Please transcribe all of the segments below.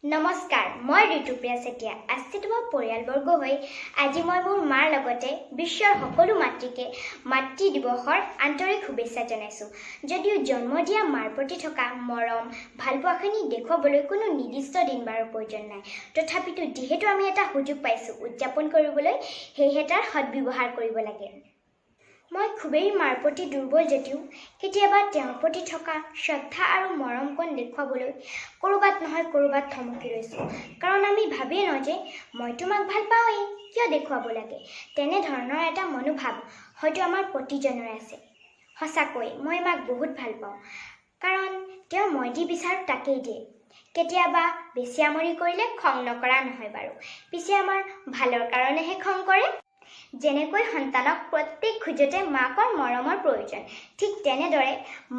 নমস্কাৰ, মই ঋতুপ্ৰিয়া চেতিয়া। আজি তোমাৰ পৰিয়ালবৰ্গ হৈ আজি মই মোৰ মাৰ লগতে বিশ্বৰ সকলো মাতৃকে মাতৃ দিৱসৰ আন্তৰিক শুভেচ্ছা জনাইছোঁ। যদিও জন্ম দিয়া মাৰ প্ৰতি থকা মৰম ভালপোৱাখিনি দেখুৱাবলৈ কোনো নিৰ্দিষ্ট দিন বাৰৰ প্ৰয়োজন নাই, তথাপিতো যিহেতু আমি এটা সুযোগ পাইছোঁ উদযাপন কৰিবলৈ, সেয়েহে তাৰ সদ্ব্যৱহাৰ কৰিব লাগে। মই খুবেই মাৰ প্ৰতি দুৰ্বল যদিও কেতিয়াবা তেওঁৰ প্ৰতি থকা শ্ৰদ্ধা আৰু মৰমকণ দেখুৱাবলৈ ক'ৰবাত নহয় ক'ৰবাত থমকি ৰৈছোঁ। কাৰণ আমি ভাবিয়ে নওঁ যে মই তোমাক ভাল পাওঁৱেই, কিয় দেখুৱাব লাগে। তেনেধৰণৰ এটা মনোভাৱ হয়তো আমাৰ প্ৰতিজনৰে আছে। সঁচাকৈ মই মাক বহুত ভাল পাওঁ, কাৰণ তেওঁ মই যি বিচাৰোঁ তাকেই দিয়ে। কেতিয়াবা বেছি আমনি কৰিলে খং নকৰা নহয় বাৰু, পিছে আমাৰ ভালৰ কাৰণেহে খং কৰে। যেনেকৈ সন্তানক প্ৰত্যেক খোজতে মাকৰ মৰমৰ প্ৰয়োজন, ঠিক তেনেদৰে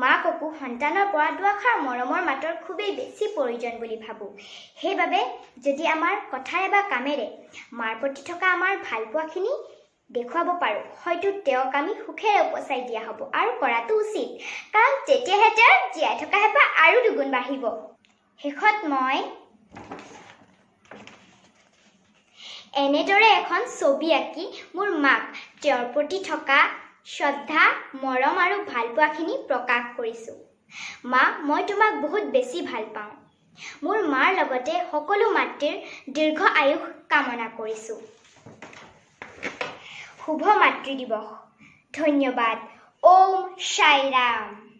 মাককো সন্তানৰ পৰা দুআষাৰ মৰমৰ মাতৰ খুবেই বেছি প্ৰয়োজন বুলি ভাবোঁ। সেইবাবে যদি আমাৰ কথাৰে বা কামেৰে মাৰ প্ৰতি থকা আমাৰ ভালপোৱাখিনি দেখুৱাব পাৰোঁ, হয়তো তেওঁক আমি সুখেৰে উপচাই দিয়া হ'ব আৰু কৰাটো উচিত, কাৰণ তেতিয়াহে তেওঁৰ জীয়াই থকা হেঁপাহ আৰু দুগুণ বাঢ়িব। শেষত মই এনেদৰে এখন ছবি আঁকি মোৰ মাক তেওঁৰ প্ৰতি থকা শ্ৰদ্ধা, মৰম আৰু ভালপোৱাখিনি প্ৰকাশ কৰিছোঁ। মা, মই তোমাক বহুত বেছি ভাল পাওঁ। মোৰ মাৰ লগতে সকলো মাতৃৰ দীৰ্ঘ আয়ুস কামনা কৰিছোঁ। শুভ মাতৃ দিৱস। ধন্যবাদ। ওম সাই ৰাম।